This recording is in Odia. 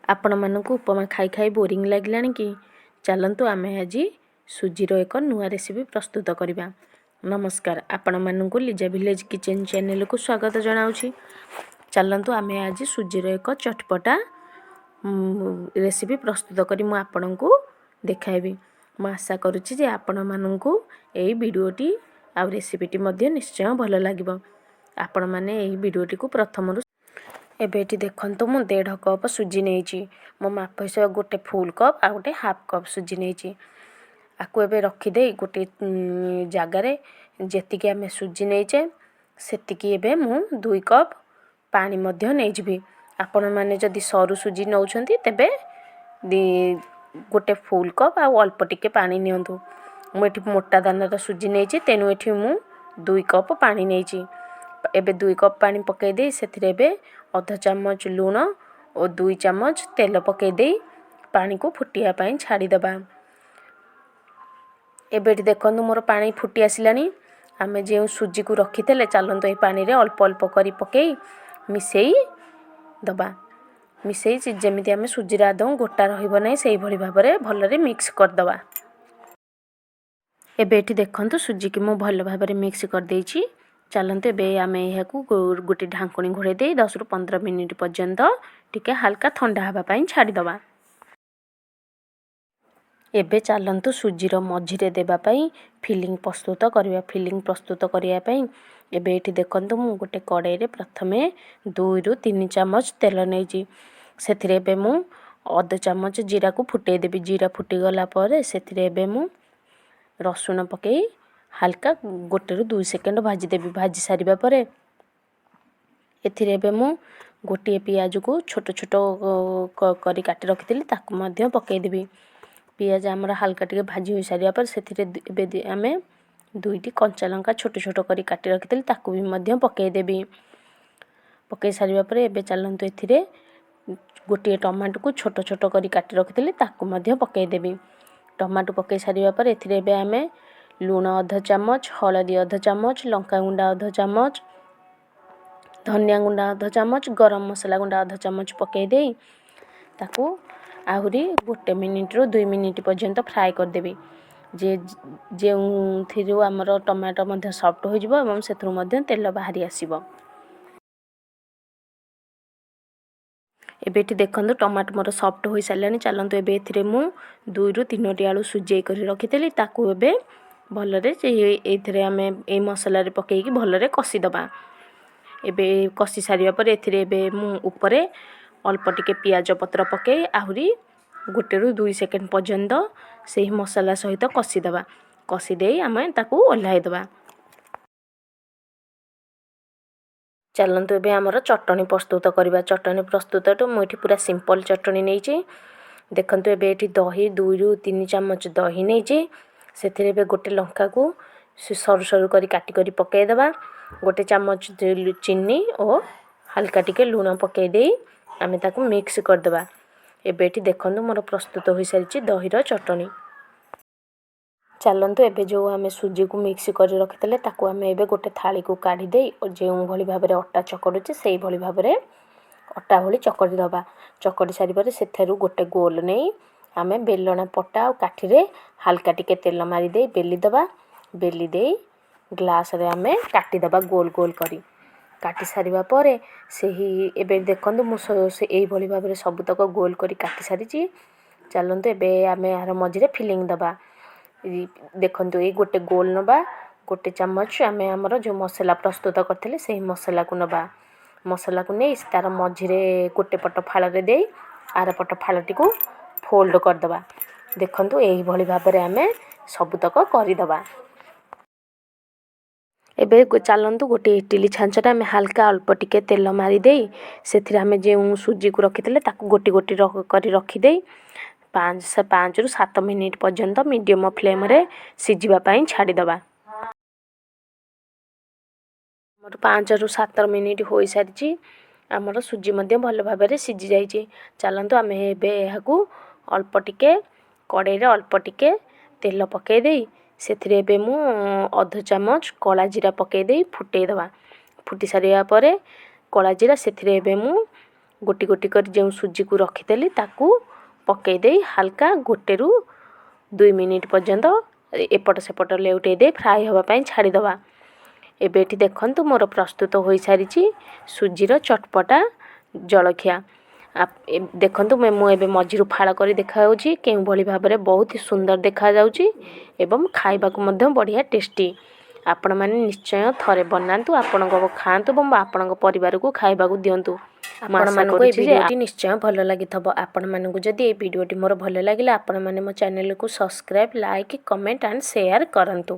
ଆପଣମାନଙ୍କୁ ଉପମା ଖାଇ ଖାଇ ବୋରିଂ ଲାଗିଲାଣି କି? ଚାଲନ୍ତୁ ଆମେ ଆଜି ସୁଜିର ଏକ ନୂଆ ରେସିପି ପ୍ରସ୍ତୁତ କରିବା। ନମସ୍କାର, ଆପଣମାନଙ୍କୁ ଲିଜା ଭିଲେଜ କିଚେନ୍ ଚ୍ୟାନେଲକୁ ସ୍ୱାଗତ ଜଣାଉଛି। ଚାଲନ୍ତୁ ଆମେ ଆଜି ସୁଜିର ଏକ ଚଟପଟା ରେସିପି ପ୍ରସ୍ତୁତ କରି ମୁଁ ଆପଣଙ୍କୁ ଦେଖାଇବି। ମୁଁ ଆଶା କରୁଛି ଯେ ଆପଣମାନଙ୍କୁ ଏହି ଭିଡ଼ିଓଟି ଆଉ ରେସିପିଟି ମଧ୍ୟ ନିଶ୍ଚୟ ଭଲ ଲାଗିବ। ଆପଣମାନେ ଏହି ଭିଡ଼ିଓଟିକୁ ପ୍ରଥମରୁ ଏବେ ଏଠି ଦେଖନ୍ତୁ ମୁଁ 1.5 କପ୍ ସୁଜି ନେଇଛି। ମୋ ମାପ ହିସାବ ଗୋଟେ ଫୁଲ୍ କପ୍ ଆଉ ଗୋଟେ ହାଫ୍ କପ୍ ସୁଜି ନେଇଛି। ଆକୁ ଏବେ ରଖିଦେଇ ଗୋଟେ ଜାଗାରେ ଯେତିକି ଆମେ ସୁଜି ନେଇଛେ ସେତିକି ଏବେ ମୁଁ 2 କପ୍ ପାଣି ମଧ୍ୟ ନେଇଯିବି। ଆପଣମାନେ ଯଦି ସରୁ ସୁଜି ନେଉଛନ୍ତି ତେବେ ଗୋଟେ ଫୁଲ୍ କପ୍ ଆଉ ଅଳ୍ପ ଟିକେ ପାଣି ନିଅନ୍ତୁ। ମୁଁ ଏଠି ମୋଟା ଦାନାର ସୁଜି ନେଇଛି, ତେଣୁ ଏଠି ମୁଁ 2 କପ୍ ପାଣି ନେଇଛି। ଏବେ 2 କପ୍ ପାଣି ପକାଇ ଦେଇ ସେଥିରେ ଏବେ ଅଧ ଚାମଚ ଲୁଣ ଓ 2 ଚାମଚ ତେଲ ପକାଇ ଦେଇ ପାଣିକୁ ଫୁଟିବା ପାଇଁ ଛାଡ଼ିଦେବା। ଏବେ ଏଠି ଦେଖନ୍ତୁ ମୋର ପାଣି ଫୁଟି ଆସିଲାଣି। ଆମେ ଯେଉଁ ସୁଜିକୁ ରଖିଥିଲେ ଚାଲନ୍ତୁ ଏହି ପାଣିରେ ଅଳ୍ପ ଅଳ୍ପ କରି ପକାଇ ମିଶାଇ ଦେବା। ମିଶାଇ ଯେମିତି ଆମେ ସୁଜିରେ ଆଦୌ ଗୋଟା ରହିବ ନାହିଁ ସେଇଭଳି ଭାବରେ ଭଲରେ ମିକ୍ସ କରିଦେବା। ଏବେ ଏଠି ଦେଖନ୍ତୁ ସୁଜିକି ମୁଁ ଭଲ ଭାବରେ ମିକ୍ସ କରିଦେଇଛି। ଚାଲନ୍ତୁ ଏବେ ଆମେ ଏହାକୁ ଗୋଟେ ଢାଙ୍କୁଣୀ ଘୋଡ଼େଇ ଦେଇ 10ରୁ 15 ମିନିଟ୍ ପର୍ଯ୍ୟନ୍ତ ଟିକେ ହାଲକା ଥଣ୍ଡା ହେବା ପାଇଁ ଛାଡ଼ିଦେବା। ଏବେ ଚାଲନ୍ତୁ ସୁଜିର ମଝିରେ ଦେବା ପାଇଁ ଫିଲିଂ ପ୍ରସ୍ତୁତ କରିବା। ଫିଲିଂ ପ୍ରସ୍ତୁତ କରିବା ପାଇଁ ଏବେ ଏଠି ଦେଖନ୍ତୁ ମୁଁ ଗୋଟେ କଡ଼େଇରେ ପ୍ରଥମେ 2ରୁ 3 ଚାମଚ ତେଲ ନେଇଛି। ସେଥିରେ ଏବେ ମୁଁ ଅଧ ଚାମଚ ଜିରାକୁ ଫୁଟେଇ ଦେବି। ଜିରା ଫୁଟିଗଲା ପରେ ସେଥିରେ ଏବେ ମୁଁ ରସୁଣ ପକାଇ ହାଲକା 1ରୁ 2 ସେକେଣ୍ଡ ଭାଜିଦେବି। ଭାଜି ସାରିବା ପରେ ଏଥିରେ ଏବେ ମୁଁ ଗୋଟିଏ ପିଆଜକୁ ଛୋଟ ଛୋଟ କରି କାଟି ରଖିଥିଲି ତାକୁ ମଧ୍ୟ ପକାଇଦେବି। ପିଆଜ ଆମର ହାଲକା ଟିକେ ଭାଜି ହୋଇସାରିବା ପରେ ସେଥିରେ ଏବେ ଆମେ 2ଟି କଞ୍ଚା ଲଙ୍କା ଛୋଟ ଛୋଟ କରି କାଟି ରଖିଥିଲି ତାକୁ ବି ମଧ୍ୟ ପକାଇଦେବି। ପକାଇ ସାରିବା ପରେ ଏବେ ଚାଲନ୍ତୁ ଏଥିରେ ଗୋଟିଏ ଟମାଟୋକୁ ଛୋଟ ଛୋଟ କରି କାଟି ରଖିଥିଲି ତାକୁ ମଧ୍ୟ ପକାଇଦେବି। ଟମାଟୋ ପକାଇ ସାରିବା ପରେ ଏଥିରେ ଏବେ ଆମେ ଲୁଣ ଅଧ ଚାମଚ, ହଳଦୀ ଅଧ ଚାମଚ, ଲଙ୍କାଗୁଣ୍ଡ ଅଧ ଚାମଚ, ଧନିଆ ଗୁଣ୍ଡ ଅଧ ଚାମଚ, ଗରମ ମସଲା ଗୁଣ୍ଡ ଅଧ ଚାମଚ ପକାଇ ଦେଇ ତାକୁ ଆହୁରି 1 ମିନିଟ୍ରୁ 2 ମିନିଟ୍ ପର୍ଯ୍ୟନ୍ତ ଫ୍ରାଏ କରିଦେବି। ଯେଉଁଥିରୁ ଆମର ଟମାଟୋ ମଧ୍ୟ ସଫ୍ଟ ହୋଇଯିବ ଏବଂ ସେଥିରୁ ମଧ୍ୟ ତେଲ ବାହାରି ଆସିବ। ଏବେ ଏଠି ଦେଖନ୍ତୁ ଟମାଟୋ ମୋର ସଫ୍ଟ ହୋଇସାରିଲାଣି। ଚାଲନ୍ତୁ ଏବେ ଏଥିରେ ମୁଁ 2ରୁ 3ଟି ଆଳୁ ସିଝେଇ କରି ରଖିଥିଲି ତାକୁ ଏବେ ଭଲରେ ଏଇଥିରେ ଆମେ ଏଇ ମସଲାରେ ପକାଇକି ଭଲରେ କଷିଦେବା। ଏବେ କଷି ସାରିବା ପରେ ଏଥିରେ ଏବେ ମୁଁ ଉପରେ ଅଳ୍ପ ଟିକେ ପିଆଜ ପତ୍ର ପକାଇ ଆହୁରି 1ରୁ 2 ସେକେଣ୍ଡ ପର୍ଯ୍ୟନ୍ତ ସେହି ମସଲା ସହିତ କଷିଦେବା। କଷି ଦେଇ ଆମେ ତାକୁ ଓହ୍ଲାଇ ଦେବା। ଚାଲନ୍ତୁ ଏବେ ଆମର ଚଟଣି ପ୍ରସ୍ତୁତ କରିବା। ଚଟଣି ପ୍ରସ୍ତୁତଠୁ ମୁଁ ଏଠି ପୁରା ସିମ୍ପଲ୍ ଚଟଣି ନେଇଛି। ଦେଖନ୍ତୁ ଏବେ ଏଠି ଦହି 2ରୁ 3 ଚାମଚ ଦହି ନେଇଛି। ସେଥିରେ ଏବେ ଗୋଟେ ଲଙ୍କାକୁ ସରୁ ସରୁ କରି କାଟି କରି ପକାଇଦେବା। 1 ଚାମଚ ଚିନି ଓ ହାଲକା ଟିକେ ଲୁଣ ପକାଇ ଦେଇ ଆମେ ତାକୁ ମିକ୍ସ କରିଦେବା। ଏବେ ଏଠି ଦେଖନ୍ତୁ ମୋର ପ୍ରସ୍ତୁତ ହୋଇସାରିଛି ଦହିର ଚଟଣି। ଚାଲନ୍ତୁ ଏବେ ଯେଉଁ ଆମେ ସୁଜିକୁ ମିକ୍ସ କରି ରଖିଥିଲେ ତାକୁ ଆମେ ଏବେ ଗୋଟେ ଥାଳିକୁ କାଢ଼ି ଦେଇ ଯେଉଁଭଳି ଭାବରେ ଅଟା ଚକଟୁଛେ ସେଇଭଳି ଭାବରେ ଅଟା ଭଳି ଚକଟି ଦେବା। ଚକଟି ସାରିବାରେ ସେଥିରୁ ଗୋଟେ ଗୋଲ ନେଇ ଆମେ ବେଲଣା ପଟା ଆଉ କାଠିରେ ହାଲକା ଟିକେ ତେଲ ମାରିଦେଇ ବେଲି ଦେବା। ବେଲି ଦେଇ ଗ୍ଲାସରେ ଆମେ କାଟିଦେବା ଗୋଲ ଗୋଲ କରି। କାଟି ସାରିବା ପରେ ଏବେ ଦେଖନ୍ତୁ ମୁଁ ଏଇଭଳି ଭାବରେ ସବୁତକ ଗୋଲ କରି କାଟି ସାରିଛି। ଚାଲନ୍ତୁ ଏବେ ଆମେ ଏହାର ମଝିରେ ଫିଲିଂ ଦେବା। ଦେଖନ୍ତୁ ଏଇ ଗୋଟେ ଗୋଲ ନେବା। 1 ଚାମଚ ଆମେ ଆମର ଯେଉଁ ମସଲା ପ୍ରସ୍ତୁତ କରିଥିଲେ ସେହି ମସଲାକୁ ନେବା। ମସଲାକୁ ନେଇ ତା'ର ମଝିରେ ଗୋଟେ ପଟ ଫାଳରେ ଦେଇ ଆର ପଟ ଫାଳଟିକୁ ଫୋଲ୍ଡ କରିଦେବା। ଦେଖନ୍ତୁ ଏଇଭଳି ଭାବରେ ଆମେ ସବୁତକ କରିଦେବା। ଏବେ ଚାଲନ୍ତୁ ଗୋଟେ ଇଟିଲି ଛାଞ୍ଚରେ ଆମେ ହାଲକା ଅଳ୍ପ ଟିକେ ତେଲ ମାରିଦେଇ ସେଥିରେ ଆମେ ଯେଉଁ ସୁଜିକୁ ରଖିଥିଲେ ତାକୁ ଗୋଟି ଗୋଟି କରି ରଖିଦେଇ 5ରୁ 7 ମିନିଟ୍ ପର୍ଯ୍ୟନ୍ତ ମିଡ଼ିୟମ୍ ଫ୍ଲେମ୍ରେ ସିଝିବା ପାଇଁ ଛାଡ଼ିଦେବା। ଆମର 5ରୁ 7 ମିନିଟ୍ ହୋଇସାରିଛି। ଆମର ସୁଜି ମଧ୍ୟ ଭଲ ଭାବରେ ସିଝି ଯାଇଛି। ଚାଲନ୍ତୁ ଆମେ ଏବେ ଏହାକୁ ଅଳ୍ପ ଟିକେ କଡ଼େଇରେ ଅଳ୍ପ ଟିକେ ତେଲ ପକାଇ ଦେଇ ସେଥିରେ ଏବେ ମୁଁ ଅଧ ଚାମଚ କଳା ଜିରା ପକାଇ ଦେଇ ଫୁଟାଇ ଦେବା। ଫୁଟି ସାରିବା ପରେ କଳା ଜିରା ସେଥିରେ ଏବେ ମୁଁ ଗୋଟି ଗୋଟି କରି ଯେଉଁ ସୁଜିକୁ ରଖିଥିଲି ତାକୁ ପକାଇ ଦେଇ ହାଲକା 1ରୁ 2 ମିନିଟ୍ ପର୍ଯ୍ୟନ୍ତ ଏପଟ ସେପଟ ଲେଉଟାଇ ଦେଇ ଫ୍ରାଏ ହେବା ପାଇଁ ଛାଡ଼ିଦେବା। ଏବେ ଏଠି ଦେଖନ୍ତୁ ମୋର ପ୍ରସ୍ତୁତ ହୋଇସାରିଛି ସୁଜିର ଚଟପଟା ଜଳଖିଆ। ଦେଖନ୍ତୁ ମୁଁ ଏବେ ମଝିରୁ ଫାଳ କରି ଦେଖାଯାଉଛି କେଉଁଭଳି ଭାବରେ ବହୁତ ସୁନ୍ଦର ଦେଖାଯାଉଛି ଏବଂ ଖାଇବାକୁ ମଧ୍ୟ ବଢ଼ିଆ ଟେଷ୍ଟି। ଆପଣମାନେ ନିଶ୍ଚୟ ଥରେ ବନାନ୍ତୁ, ଖାଆନ୍ତୁ ଏବଂ ଆପଣଙ୍କ ପରିବାରକୁ ଖାଇବାକୁ ଦିଅନ୍ତୁ। ଆପଣମାନଙ୍କୁ ଏ ଭିଡ଼ିଓଟି ନିଶ୍ଚୟ ଭଲ ଲାଗିଥିବ। ଆପଣମାନଙ୍କୁ ଯଦି ଏ ଭିଡ଼ିଓଟି ମୋର ଭଲ ଲାଗିଲା ଆପଣମାନେ ମୋ ଚ୍ୟାନେଲକୁ subscribe, like, comment and share କରନ୍ତୁ।